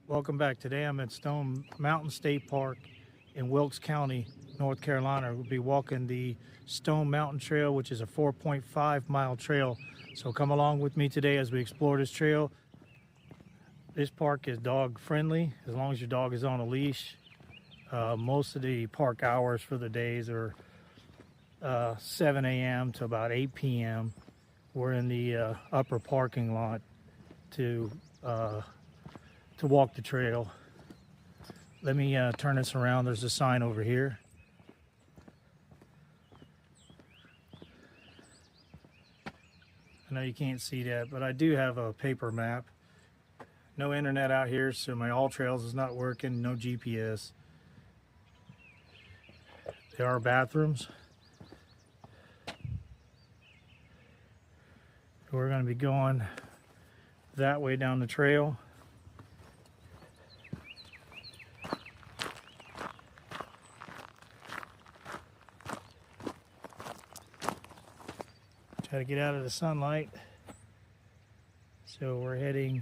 Welcome back. Today I'm at Stone Mountain State Park in Wilkes County, North Carolina. We'll be walking the Stone Mountain Trail, which is a 4.5-mile trail. So come along with me today as we explore this trail. This park is dog friendly as long as your dog is on a leash. Most of the park hours for the days are 7 a.m. to about 8 p.m. We're in the upper parking lot to walk the trail. Let me turn this around. There's a sign over here. I know you can't see that, but I do have a paper map. No internet out here, so my AllTrails is not working, no GPS. There are bathrooms. We're going to be going that way down the trail. Try to get out of the sunlight. So we're heading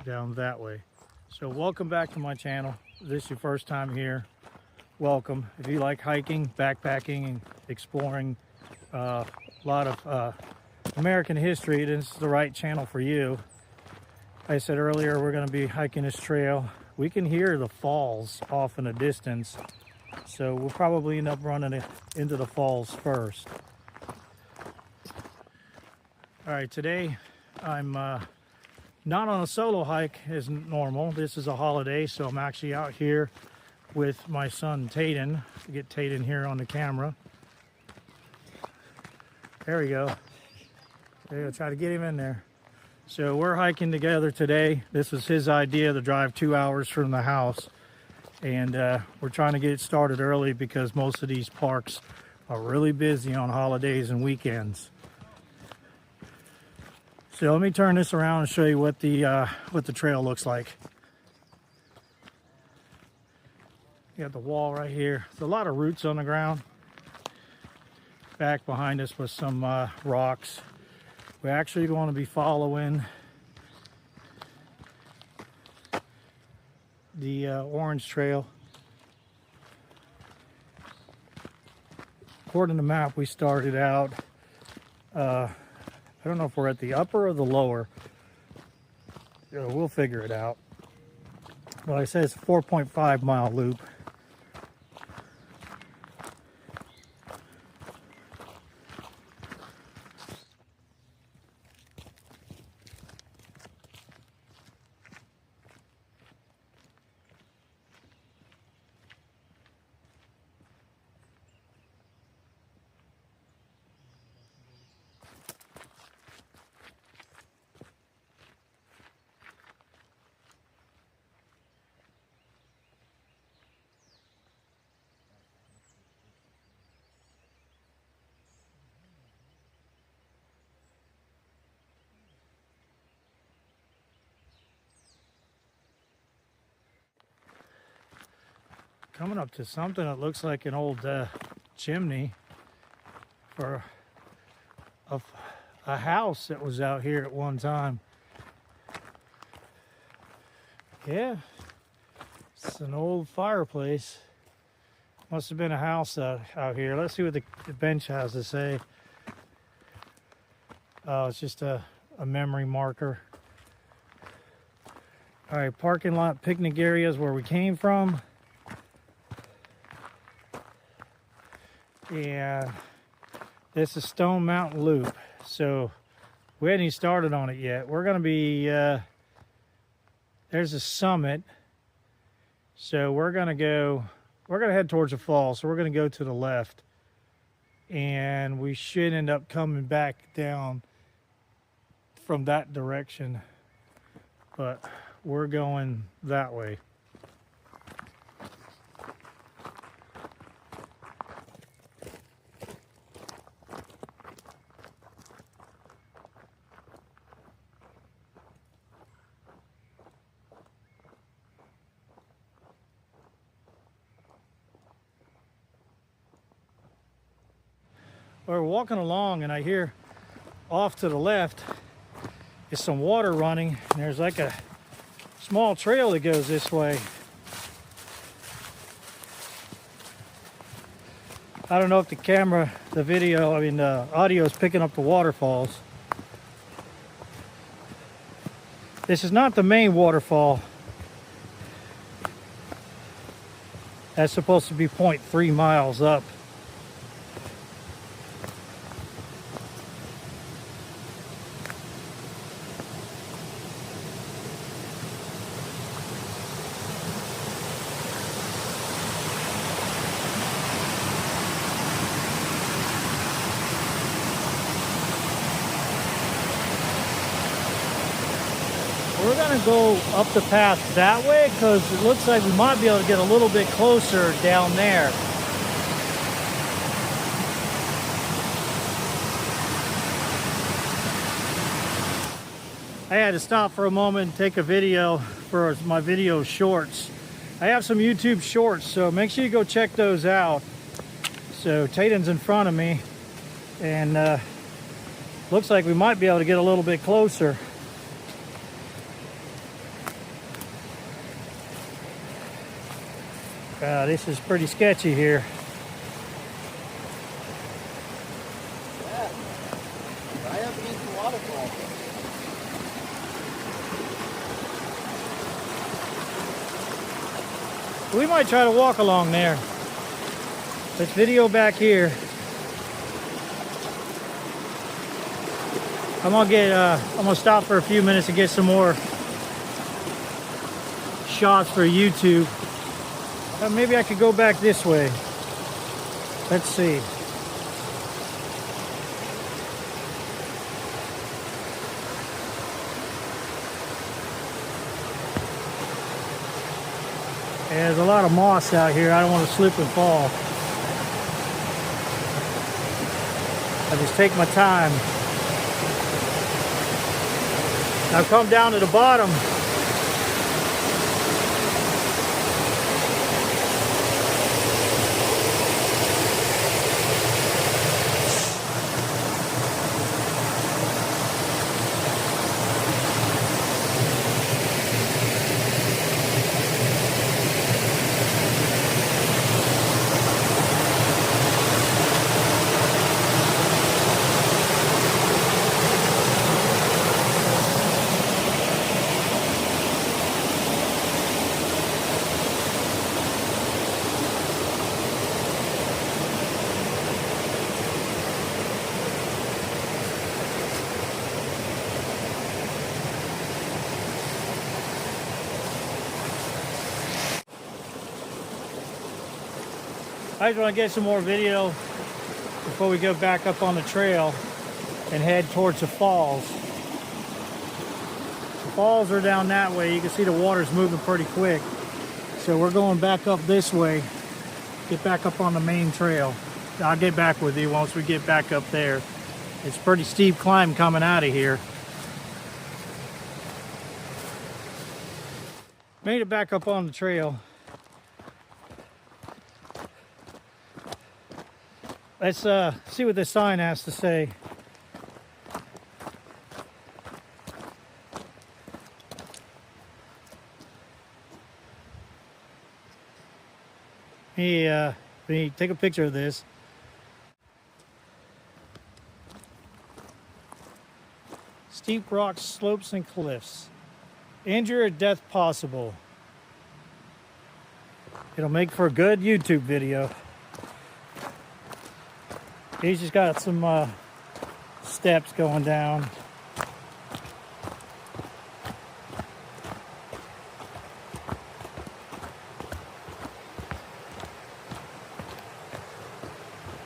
down that way. So welcome back to my channel. If this is your first time here, welcome. If you like hiking, backpacking, and exploring a lot of American history, this is the right channel for you. I said earlier, we're going to be hiking this trail. We can hear the falls off in the distance, so we'll probably end up running into the falls first. All right, today I'm not on a solo hike as normal. This is a holiday, so I'm actually out here with my son Tayden. Get Tayden here on the camera. There we go. I'll try to get him in there. So we're hiking together today. This was his idea to drive 2 hours from the house. And we're trying to get it started early because most of these parks are really busy on holidays and weekends. So let me turn this around and show you what the trail looks like. You got the wall right here. There's a lot of roots on the ground. Back behind us was some rocks. We're actually going to be following the orange trail. According to the map, we started out, I don't know if we're at the upper or the lower. We'll figure it out. Well, I say it's a 4.5-mile loop. Coming up to something that looks like an old chimney for a house that was out here at one time. Yeah, it's an old fireplace. Must have been a house out here. Let's see what the bench has to say. Oh, it's just a memory marker. All right, parking lot, picnic areas where we came from. Yeah, this is Stone Mountain Loop, so we hadn't even started on it yet. We're going to be, there's a summit, so we're going to head towards the fall, so we're going to go to the left, and we should end up coming back down from that direction, but we're going that way. We're walking along and I hear off to the left is some water running, and there's like a small trail that goes this way. I don't know if the camera, the audio is picking up the waterfalls. This is not the main waterfall. That's supposed to be 0.3 miles up. We're gonna go up the path that way because it looks like we might be able to get a little bit closer down there. I had to stop for a moment and take a video for my video shorts. I have some YouTube shorts, so make sure you go check those out. So Tatum's in front of me, and looks like we might be able to get a little bit closer. This is pretty sketchy here. Yeah, right up against the waterfall. We might try to walk along there. Let's video back here. I'm gonna stop for a few minutes to get some more shots for YouTube. Maybe I could go back this way. Let's see. Yeah, there's a lot of moss out here. I don't want to slip and fall. I just take my time. Now come down to the bottom. I just want to get some more video before we go back up on the trail and head towards the falls. The falls are down that way. You can see the water's moving pretty quick. So we're going back up this way, get back up on the main trail. I'll get back with you once we get back up there. It's a pretty steep climb coming out of here. Made it back up on the trail. Let's see what this sign has to say. Let me take a picture of this. Steep rocks, slopes, and cliffs. Injury or death possible. It'll make for a good YouTube video. He's just got some steps going down.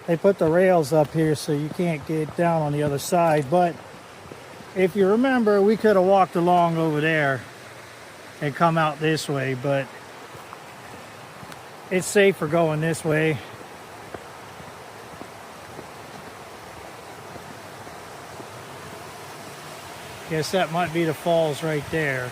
They put the rails up here so you can't get down on the other side, but if you remember, we could have walked along over there and come out this way, but it's safer going this way. Guess that might be the falls right there.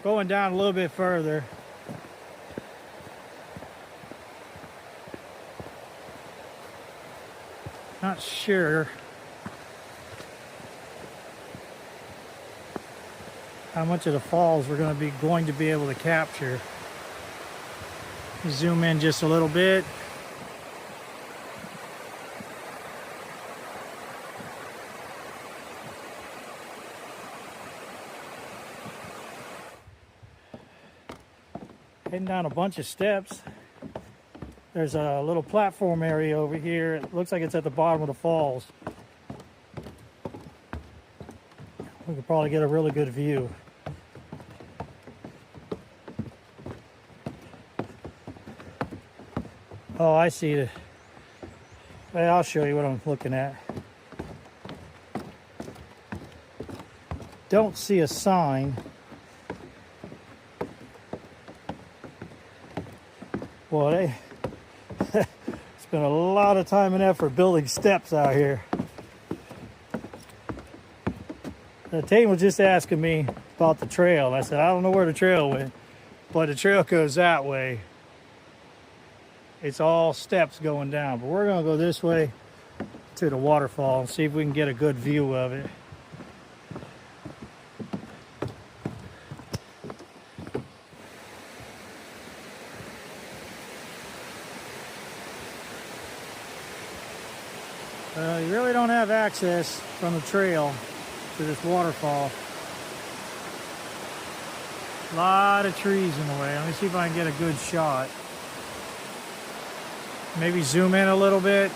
Going down a little bit further. Not sure how much of the falls we're going to be able to capture. Zoom in just a little bit. Heading down a bunch of steps. There's a little platform area over here. It looks like it's at the bottom of the falls. We could probably get a really good view. Oh, I see it. Well, I'll show you what I'm looking at. Don't see a sign. Well, they spent a lot of time and effort building steps out here. Tate was just asking me about the trail. I said, I don't know where the trail went, but the trail goes that way. It's all steps going down, but we're going to go this way to the waterfall and see if we can get a good view of it. You really don't have access from the trail to this waterfall. A lot of trees in the way. Let me see if I can get a good shot. Maybe zoom in a little bit.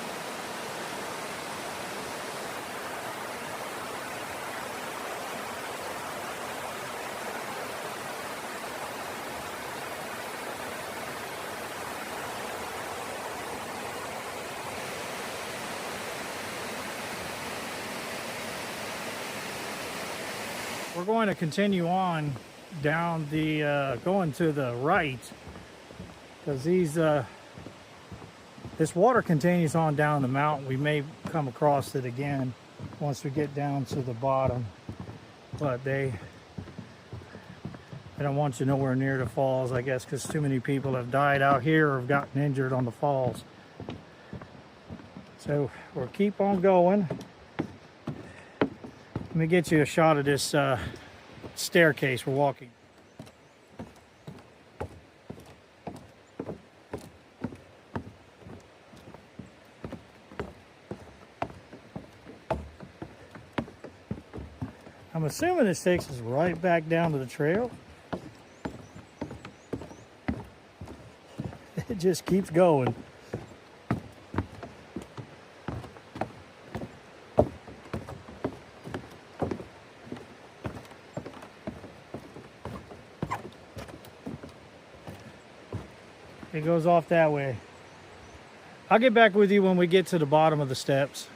We're going to continue on down the, going to the right, because this water continues on down the mountain. We may come across it again once we get down to the bottom, but they don't want you nowhere near the falls, I guess, because too many people have died out here or have gotten injured on the falls. So we'll keep on going. Let me get you a shot of this staircase we're walking. I'm assuming this takes us right back down to the trail. It just keeps going. It goes off that way. I'll get back with you when we get to the bottom of the steps.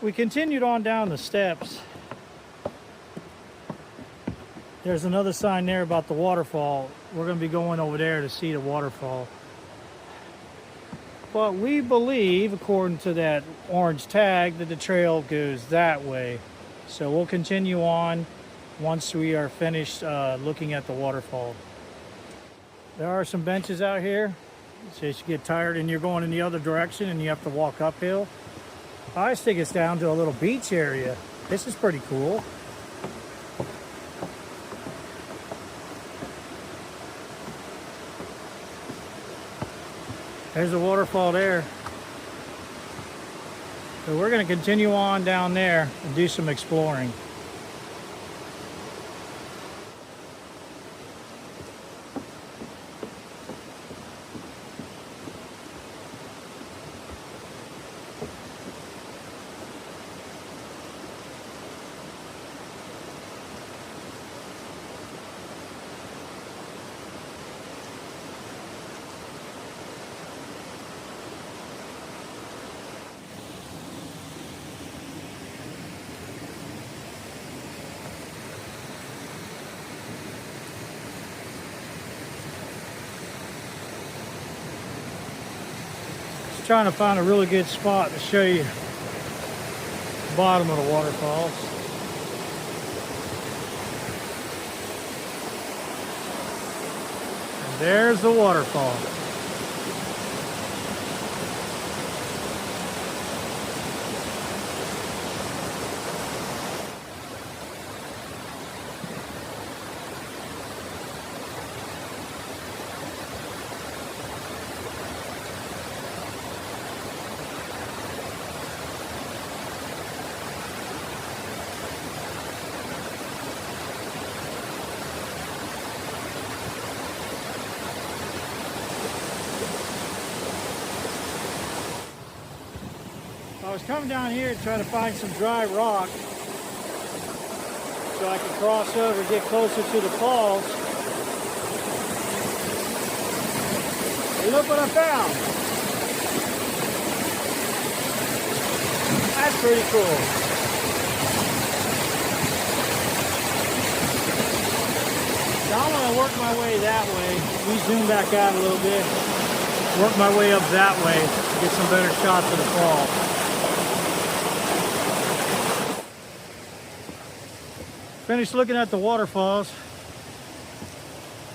We continued on down the steps. There's another sign there about the waterfall. We're going to be going over there to see the waterfall. But we believe, according to that orange tag, that the trail goes that way. So we'll continue on once we are finished looking at the waterfall. There are some benches out here. In case you get tired and you're going in the other direction and you have to walk uphill. I just think it's down to a little beach area. This is pretty cool. There's a waterfall there. So we're going to continue on down there and do some exploring. trying to find a really good spot to show you the bottom of the waterfalls. And there's the waterfall. I was coming down here to try to find some dry rock so I could cross over and get closer to the falls. Hey, look what I found. That's pretty cool. Now I'm going to work my way that way. We zoom back out a little bit. Work my way up that way to get some better shots of the fall. Finished looking at the waterfalls.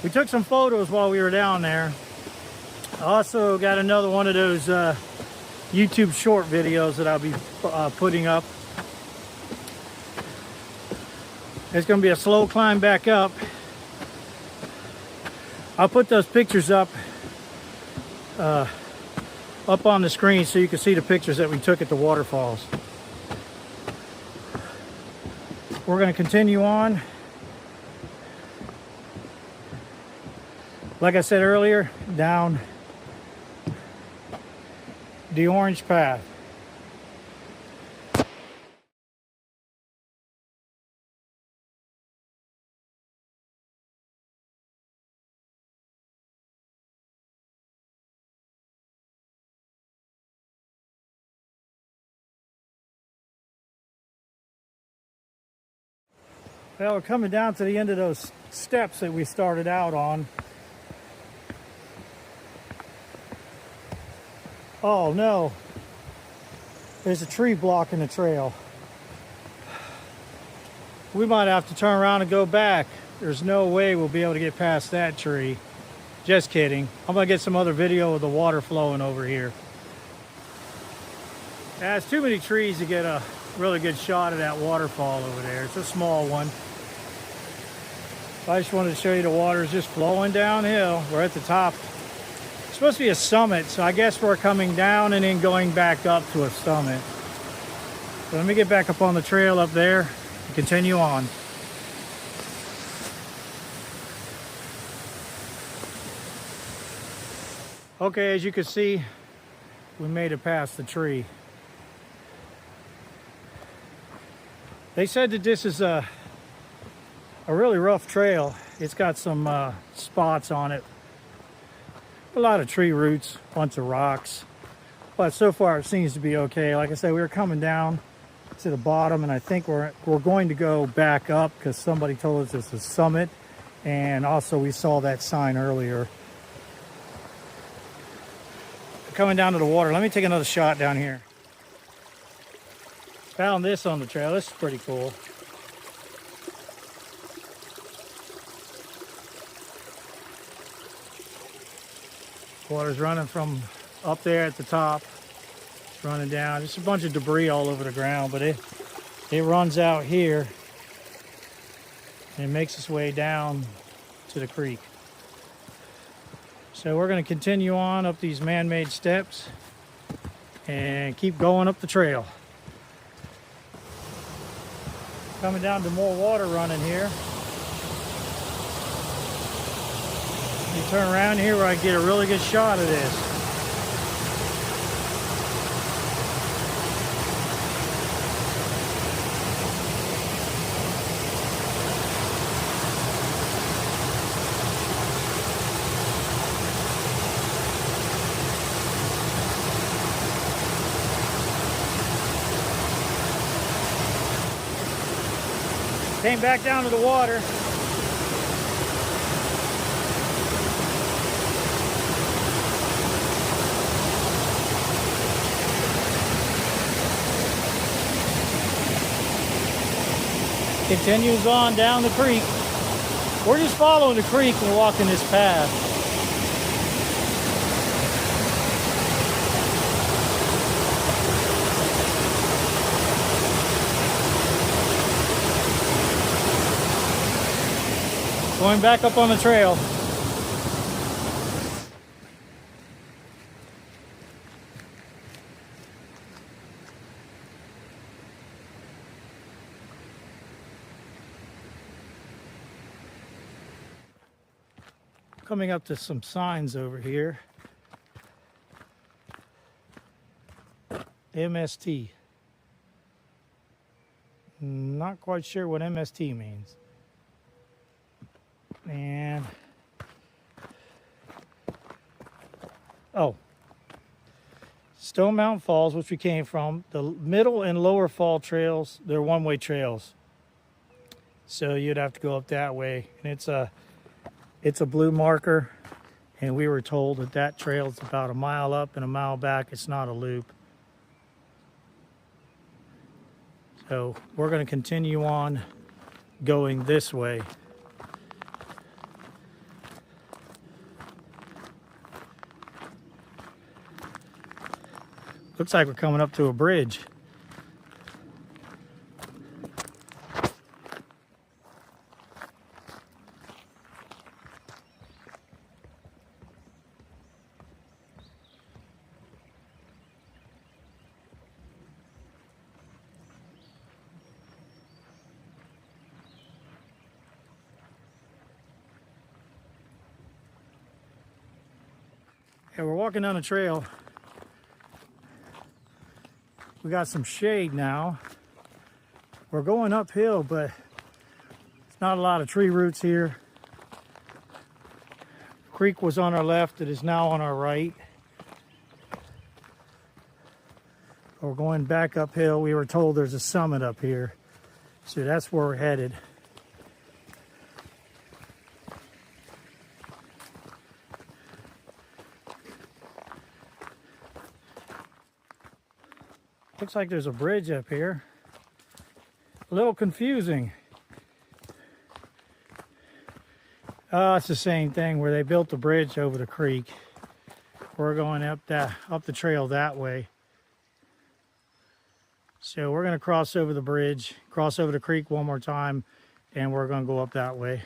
We took some photos while we were down there. I also got another one of those YouTube short videos that I'll be putting up. It's going to be a slow climb back up. I'll put those pictures up on the screen so you can see the pictures that we took at the waterfalls. We're going to continue on. Like I said earlier, down the orange path. Well, we're coming down to the end of those steps that we started out on. Oh no, there's a tree blocking the trail. We might have to turn around and go back. There's no way we'll be able to get past that tree. Just kidding. I'm gonna get some other video of the water flowing over here. There's too many trees to get a really good shot of that waterfall over there. It's a small one. I just wanted to show you the water is just flowing downhill. We're at the top. It's supposed to be a summit, so I guess we're coming down and then going back up to a summit. So let me get back up on the trail up there and continue on. Okay, as you can see, we made it past the tree. They said that this is a really rough trail. It's got some spots on it. A lot of tree roots, bunch of rocks. But so far it seems to be okay. Like I said, we were coming down to the bottom and I think we're going to go back up because somebody told us it's a summit. And also we saw that sign earlier. Coming down to the water. Let me take another shot down here. Found this on the trail. This is pretty cool. Water's running from up there at the top. It's running down. Just a bunch of debris all over the ground, but it runs out here and it makes its way down to the creek. So we're going to continue on up these man-made steps and keep going up the trail. Coming down to more water running here. You turn around here where I get a really good shot of this. Came back down to the water. continues on down the creek. We're just following the creek and walking this path. Going back up on the trail. Coming up to some signs over here. MST. Not quite sure what MST means. And oh, Stone Mountain Falls, which we came from, the middle and lower fall trails, they're one-way trails. So you'd have to go up that way, and it's a blue marker, and we were told that that trail is about a mile up and a mile back. It's not a loop. So we're going to continue on going this way. Looks like we're coming up to a bridge. Yeah, we're walking down the trail. We got some shade now. We're going uphill, but it's not a lot of tree roots here. The creek was on our left. It is now on our right. We're going back uphill. We were told there's a summit up here. So that's where we're headed. Looks like there's a bridge up here. A little confusing. It's the same thing where they built the bridge over the creek. We're going up the trail that way. So we're going to cross over the bridge, cross over the creek one more time, and we're going to go up that way.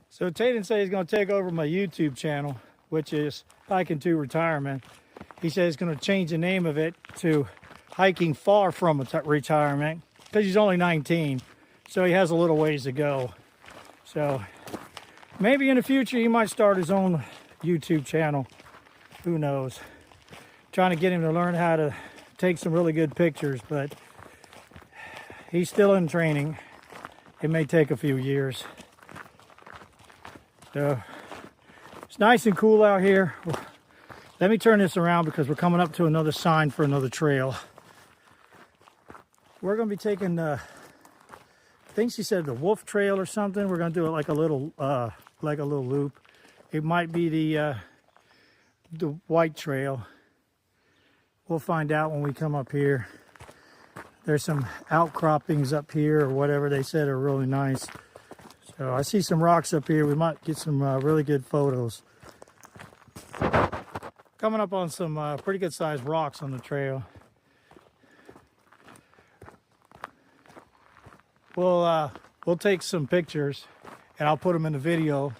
So Tatum said he's going to take over my YouTube channel, which is Hiking to Retirement. He said he's going to change the name of it to Hiking Far From Retirement, because he's only 19, so he has a little ways to go. So maybe in the future he might start his own YouTube channel. Who knows? Trying to get him to learn how to take some really good pictures, but he's still in training. It may take a few years. So it's nice and cool out here. Let me turn this around because we're coming up to another sign for another trail. We're going to be taking I think she said the Wolf Trail or something. We're going to do it like a little loop. It might be the White Trail. We'll find out when we come up here. There's some outcroppings up here or whatever they said are really nice. So I see some rocks up here. We might get some really good photos. Coming up on some pretty good sized rocks on the trail. We'll take some pictures and I'll put them in the video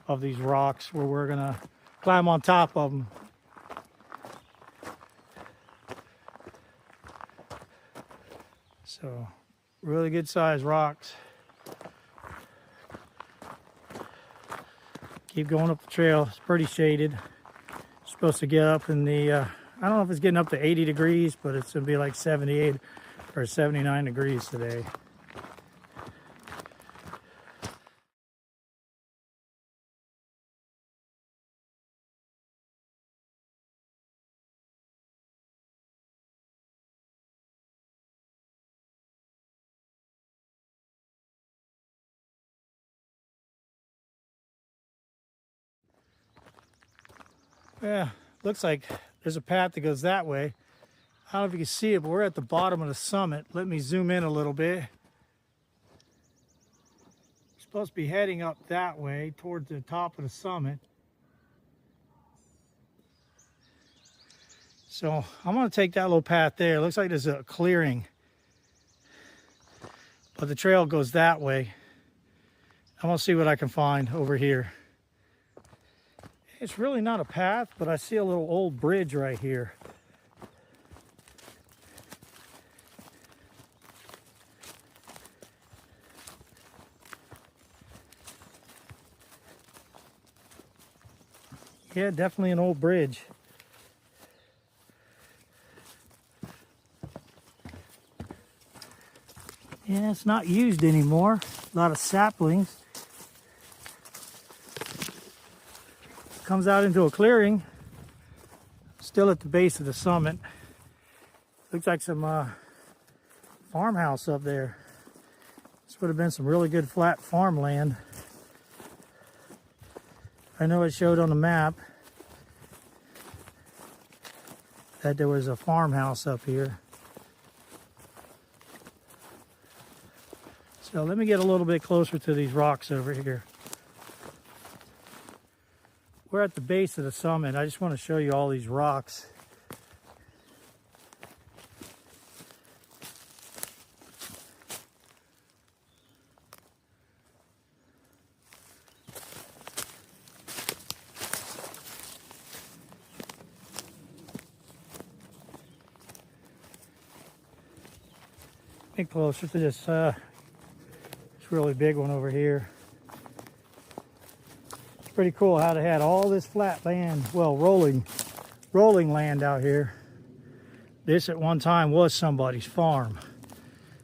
of these rocks where we're gonna climb on top of them. So really good sized rocks. Keep going up the trail. It's pretty shaded. It's supposed to get up in the, I don't know if it's getting up to 80 degrees, but it's going to be like 78 or 79 degrees today. Yeah, looks like there's a path that goes that way. I don't know if you can see it, but we're at the bottom of the summit. Let me zoom in a little bit. We're supposed to be heading up that way towards the top of the summit. So I'm going to take that little path there. It looks like there's a clearing, but the trail goes that way. I'm going to see what I can find over here. It's really not a path, but I see a little old bridge right here. Yeah, definitely an old bridge. Yeah, it's not used anymore. A lot of saplings. Comes out into a clearing. Still at the base of the summit. Looks like some farmhouse up there. This would have been some really good flat farmland. I know it showed on the map that there was a farmhouse up here. So let me get a little bit closer to these rocks over here. We're at the base of the summit. I just want to show you all these rocks. Get closer to this really big one over here. It's pretty cool how they had all this flat land, well, rolling land out here. This at one time was somebody's farm.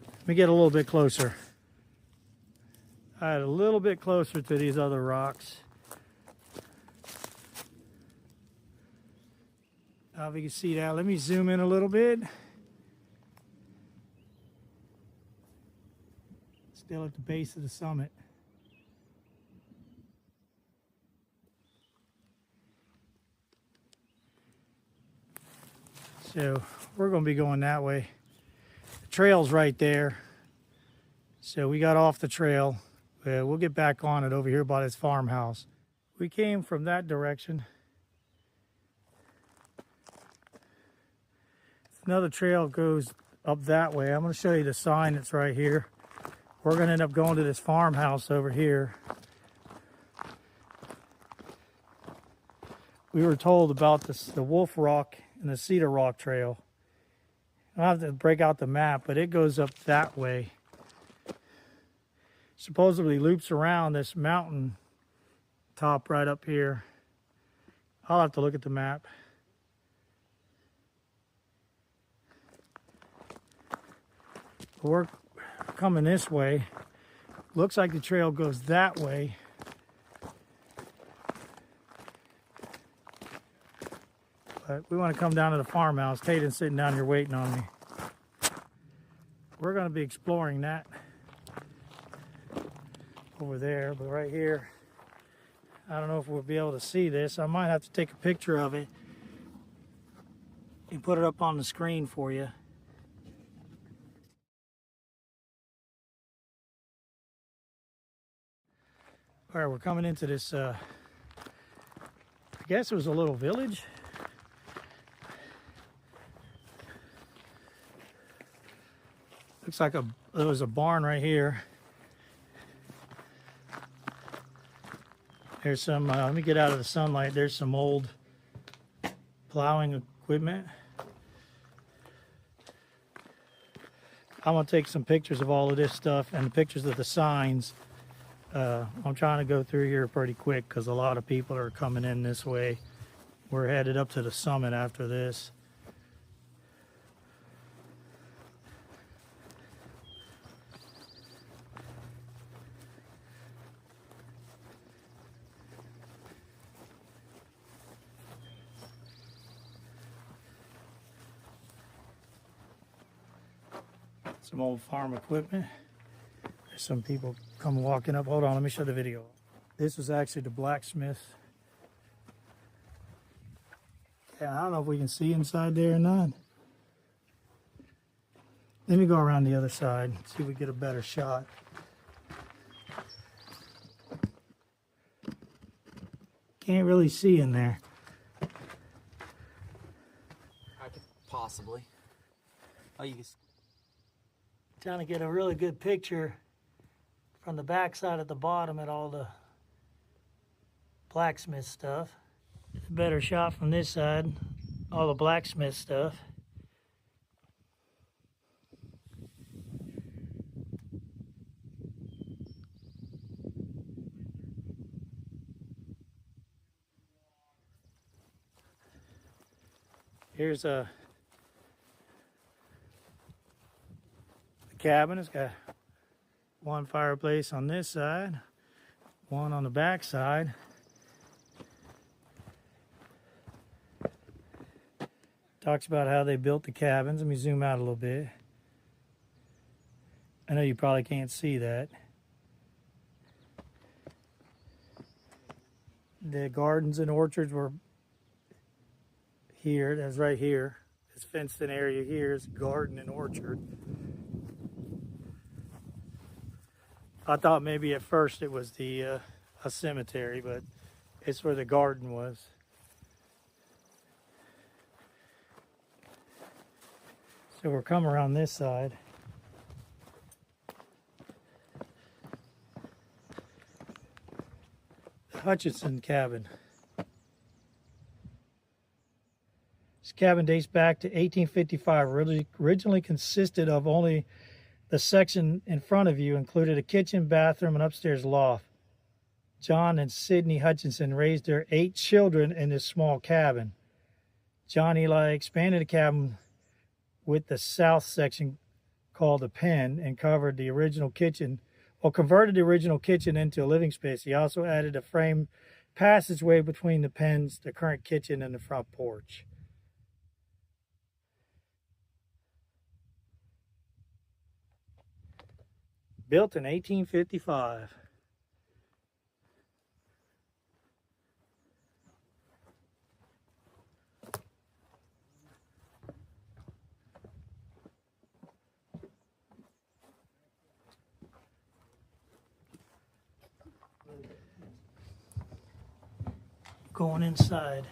Let me get a little bit closer. I had a little bit closer to these other rocks. Now if you can see that, let me zoom in a little bit. Still at the base of the summit. So we're going to be going that way. The trail's right there. So we got off the trail. We'll get back on it over here by this farmhouse. We came from that direction. Another trail goes up that way. I'm going to show you the sign that's right here. We're going to end up going to this farmhouse over here. We were told about the Wolf Rock and the Cedar Rock Trail. I'll have to break out the map, but it goes up that way. Supposedly loops around this mountain top right up here. I'll have to look at the map. We're coming this way. Looks like the trail goes that way. But we want to come down to the farmhouse. Tatum's sitting down here waiting on me. We're going to be exploring that over there, but right here, I don't know if we'll be able to see this. I might have to take a picture of it and put it up on the screen for you. All right, we're coming into this, I guess it was a little village. Looks like there was a barn right here. There's some, let me get out of the sunlight. There's some old plowing equipment. I'm gonna take some pictures of all of this stuff and pictures of the signs. I'm trying to go through here pretty quick because a lot of people are coming in this way. We're headed up to the summit after this. Some old farm equipment. There's some people come walking up. Hold on, let me show the video. This was actually the blacksmith. Yeah, I don't know if we can see inside there or not. Let me go around the other side, see if we get a better shot. Can't really see in there. I could possibly. Oh, you can. Trying to get a really good picture from the back side at the bottom at all the blacksmith stuff. A better shot from this side, all the blacksmith stuff. Here's a cabin. It's got one fireplace on this side, one on the back side. Talks about how they built the cabins. Let me zoom out a little bit. I know you probably can't see that. The gardens and orchards were here. That's right here. This fenced in area here is garden and orchard. I thought maybe at first it was a cemetery, but it's where the garden was. So we're coming around this side. The Hutchinson cabin. This cabin dates back to 1855. Originally consisted of only the section in front of you, included a kitchen, bathroom, and upstairs loft. John and Sidney Hutchinson raised their 8 children in this small cabin. John Eli expanded the cabin with the south section called the pen and converted the original kitchen into a living space. He also added a frame passageway between the pens, the current kitchen, and the front porch. Built in 1855. Going inside.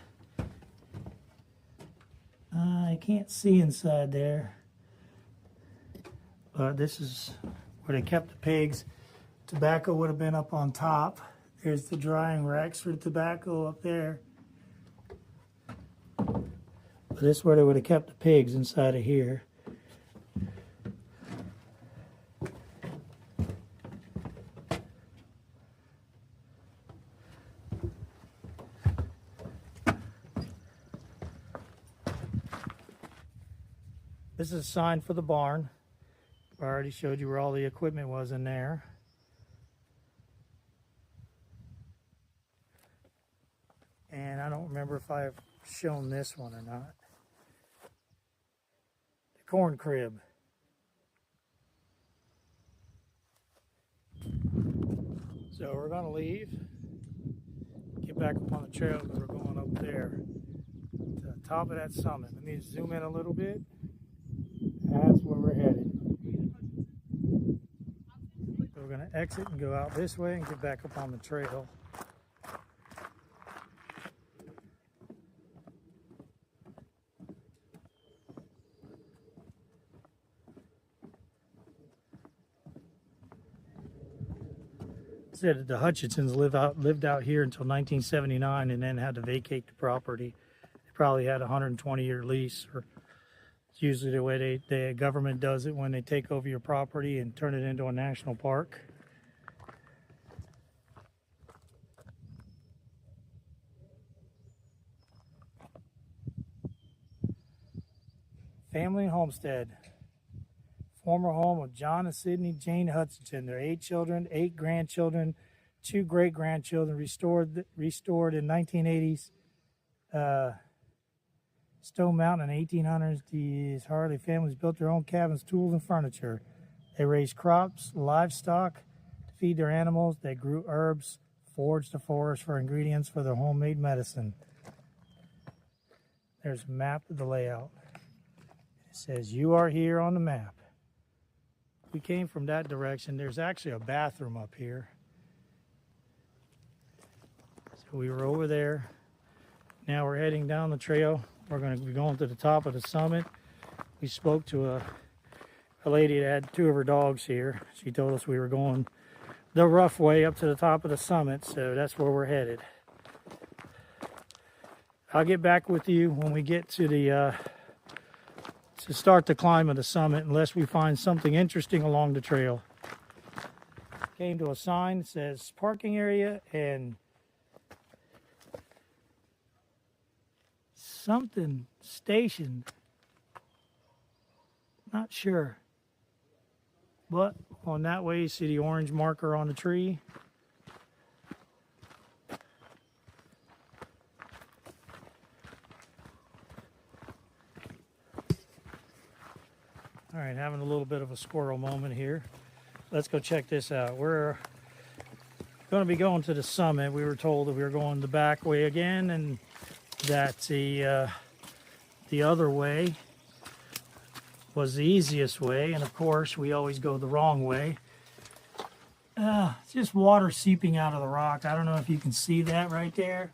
I can't see inside there, but this is where they kept the pigs. Tobacco would have been up on top. There's the drying racks for the tobacco up there. But this is where they would have kept the pigs, inside of here. This is a sign for the barn. I already showed you where all the equipment was in there. And I don't remember if I've shown this one or not. The corn crib. So we're going to leave, get back up on the trail because we're going up there to the top of that summit. Let me zoom in a little bit. That's where we're headed. So we're going to exit and go out this way and get back up on the trail. Said the Hutchinsons lived out here until 1979 and then had to vacate the property. They probably had a 120-year lease or It's usually the way the government does it when they take over your property and turn it into a national park. Family Homestead, former home of John and Sydney Jane Hutchinson. Their 8 children, 8 grandchildren, 2 great-grandchildren, restored in 1980s. Stone Mountain in 1800s. These Harley families built their own cabins, tools, and furniture. They raised crops, livestock to feed their animals. They grew herbs, foraged the forest for ingredients for their homemade medicine. There's a map of the layout. It says, "You are here on the map." We came from that direction. There's actually a bathroom up here. So we were over there. Now we're heading down the trail. We're going to be going to the top of the summit. We spoke to a lady that had 2 of her dogs here. She told us we were going the rough way up to the top of the summit, so that's where we're headed. I'll get back with you when we get to the to start the climb of the summit, unless we find something interesting along the trail. Came to a sign that says parking area and something station. Not sure. But on that way, you see the orange marker on the tree. All right, having a little bit of a squirrel moment here. Let's go check this out. We're going to be going to the summit. We were told that we were going the back way again, and that the other way was the easiest way. And of course, we always go the wrong way. It's just water seeping out of the rock. I don't know if you can see that right there.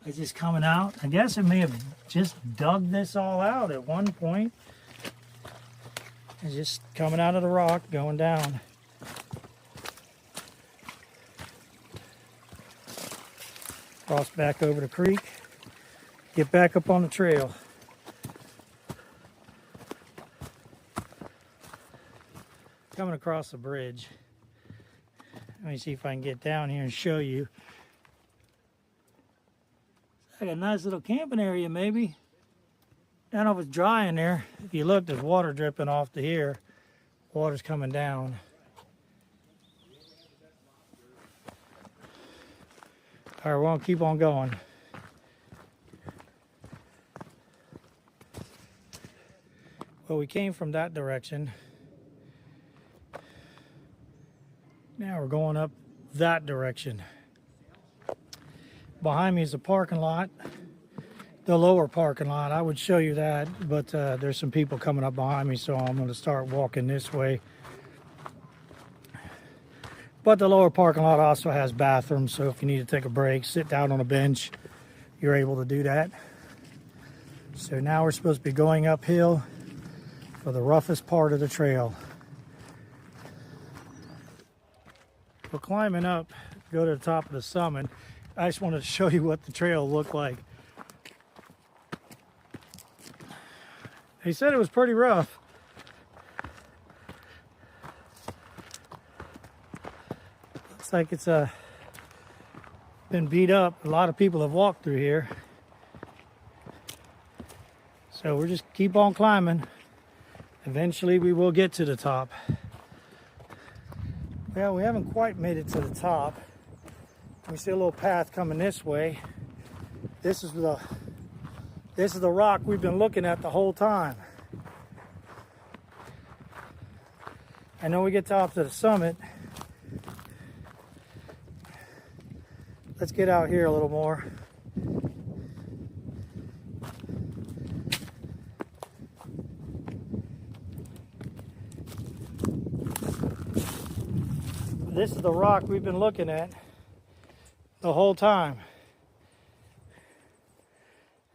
It's just coming out. I guess it may have just dug this all out at one point. It's just coming out of the rock, going down. Cross back over the creek. Get back up on the trail. Coming across the bridge. Let me see if I can get down here and show you. It's like a nice little camping area, maybe. I don't know if it's dry in there. If you look, there's water dripping off to here. Water's coming down. All right, we're gonna keep on going. Well, we came from that direction. Now we're going up that direction. Behind me is a parking lot, the lower parking lot. I would show you that, but there's some people coming up behind me, so I'm going to start walking this way. But the lower parking lot also has bathrooms, so if you need to take a break, sit down on a bench, you're able to do that. So now we're supposed to be going uphill for the roughest part of the trail. We're climbing up, go to the top of the summit. I just wanted to show you what the trail looked like. He said it was pretty rough. Looks like it's been beat up. A lot of people have walked through here. So we're just keep on climbing. Eventually we will get to the top. Well, we haven't quite made it to the top. We see a little path coming this way. This is the rock we've been looking at the whole time. I know we get top to the summit. Let's get out here a little more. This is the rock we've been looking at the whole time.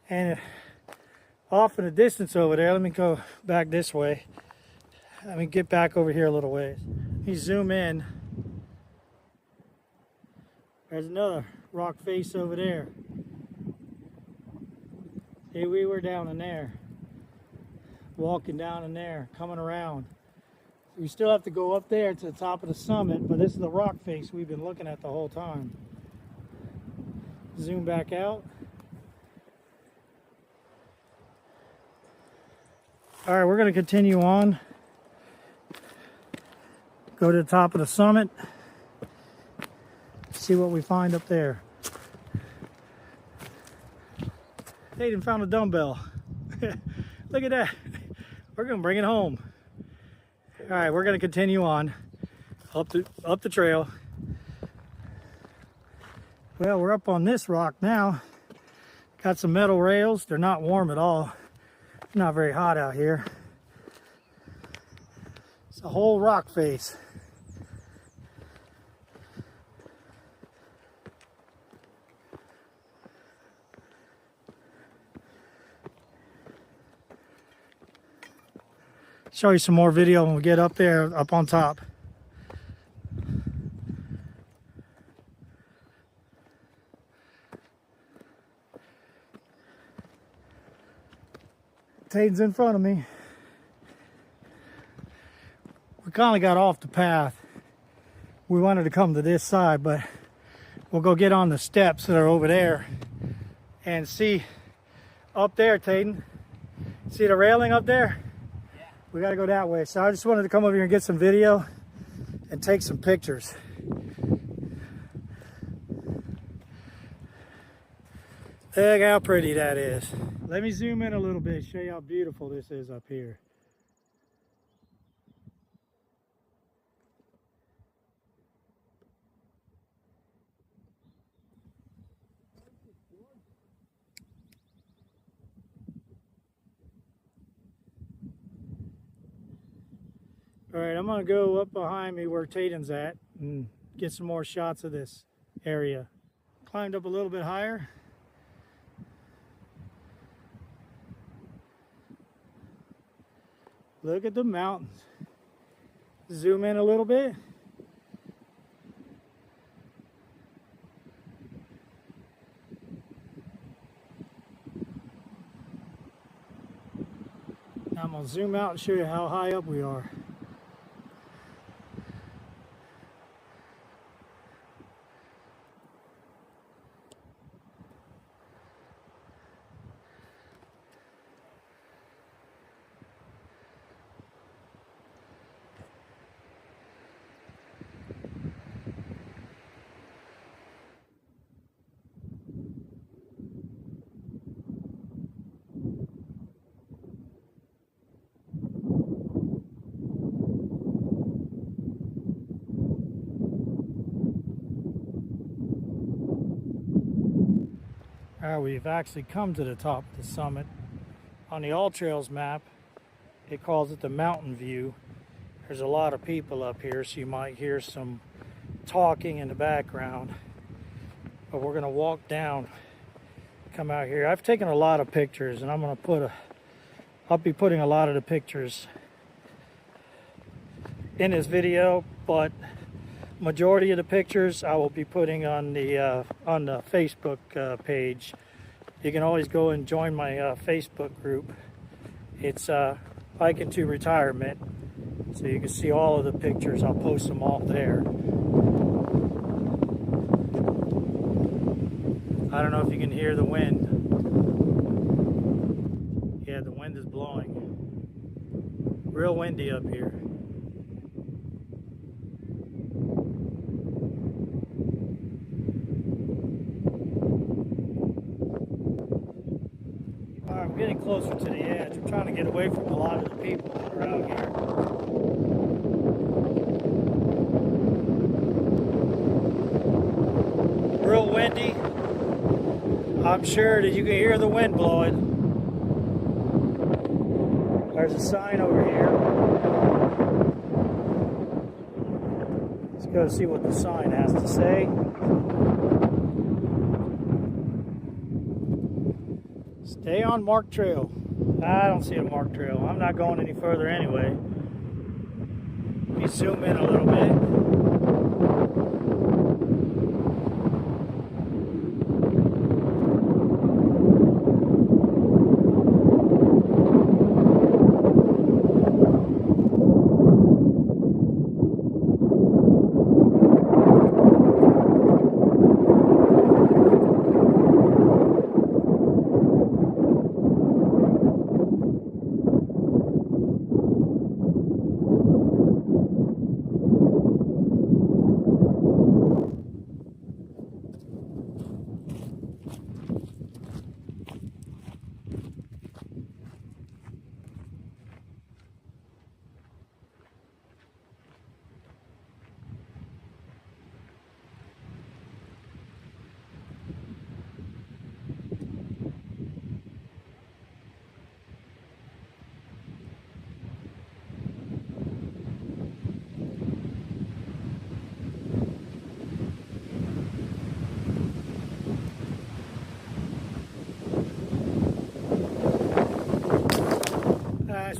And off in the distance over there, let me go back this way. Let me get back over here a little ways. Let me zoom in. There's another rock face over there. See, we were down in there, walking down in there, coming around. We still have to go up there to the top of the summit, but this is the rock face we've been looking at the whole time. Zoom back out. All right, we're going to continue on. Go to the top of the summit. See what we find up there. Hayden found a dumbbell. Look at that. We're going to bring it home. All right, we're going to continue on up the trail. Well, we're up on this rock now. Got some metal rails. They're not warm at all. It's not very hot out here. It's a whole rock face. Show you some more video when we get up there, up on top. Tate's in front of me. We kind of got off the path. We wanted to come to this side, but we'll go get on the steps that are over there and see up there, Taten. See the railing up there? We got to go that way. So I just wanted to come over here and get some video and take some pictures. Look how pretty that is. Let me zoom in a little bit, show you how beautiful this is up here. All right, I'm gonna go up behind me where Taten's at and get some more shots of this area. Climbed up a little bit higher. Look at the mountains. Zoom in a little bit. Now I'm gonna zoom out and show you how high up we are. We've actually come to the top of the summit. On the AllTrails map, it calls it the mountain view. There's a lot of people up here, so you might hear some talking in the background. But we're gonna walk down, come out here. I've taken a lot of pictures, and I'll be putting a lot of the pictures in this video, but majority of the pictures I will be putting on the Facebook page. You can always go and join my Facebook group. It's Hiking to Retirement, so you can see all of the pictures. I'll post them all there. I don't know if you can hear the wind. Yeah, the wind is blowing. Real windy up here. I'm getting closer to the edge. I'm trying to get away from a lot of the people that are out here. Real windy. I'm sure that you can hear the wind blowing. There's a sign over here. Let's go see what the sign has to say. Stay on marked trail. I don't see a marked trail. I'm not going any further anyway. Let me zoom in a little bit.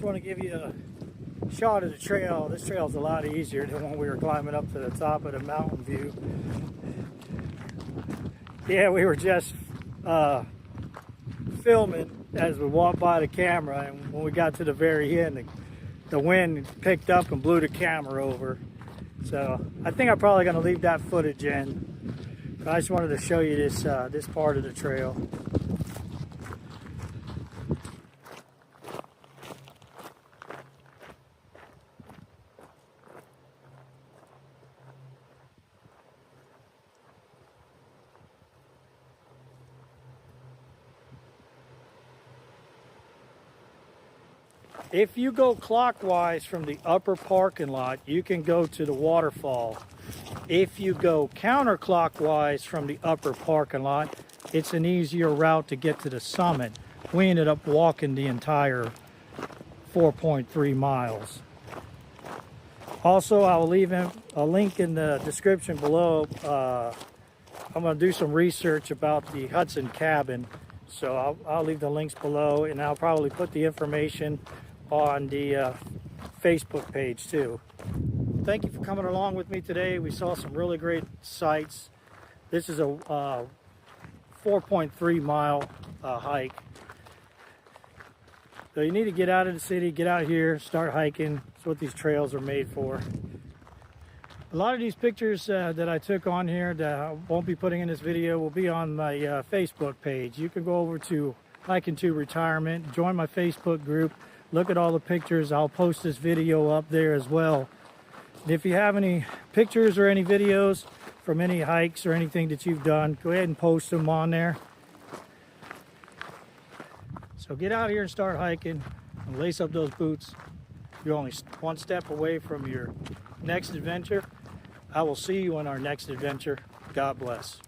just want to give you a shot of the trail. This trail is a lot easier than when we were climbing up to the top of the mountain view. Yeah, we were just filming as we walked by the camera, and when we got to the very end, the wind picked up and blew the camera over. So I think I'm probably going to leave that footage in. But I just wanted to show you this this part of the trail. If you go clockwise from the upper parking lot, you can go to the waterfall. If you go counterclockwise from the upper parking lot, it's an easier route to get to the summit. We ended up walking the entire 4.3 miles. Also, I will leave a link in the description below. I'm going to do some research about the Hudson cabin, so I'll leave the links below, and I'll probably put the information on the Facebook page too. Thank you for coming along with me today. We saw some really great sights. This is a 4.3 mile hike. So you need to get out of the city, get out here, start hiking. That's what these trails are made for. A lot of these pictures that I took on here that I won't be putting in this video will be on my Facebook page. You can go over to Hiking to Retirement, join my Facebook group, look at all the pictures. I'll post this video up there as well. And if you have any pictures or any videos from any hikes or anything that you've done, go ahead and post them on there. So get out here and start hiking and lace up those boots. You're only one step away from your next adventure. I will see you on our next adventure. God bless.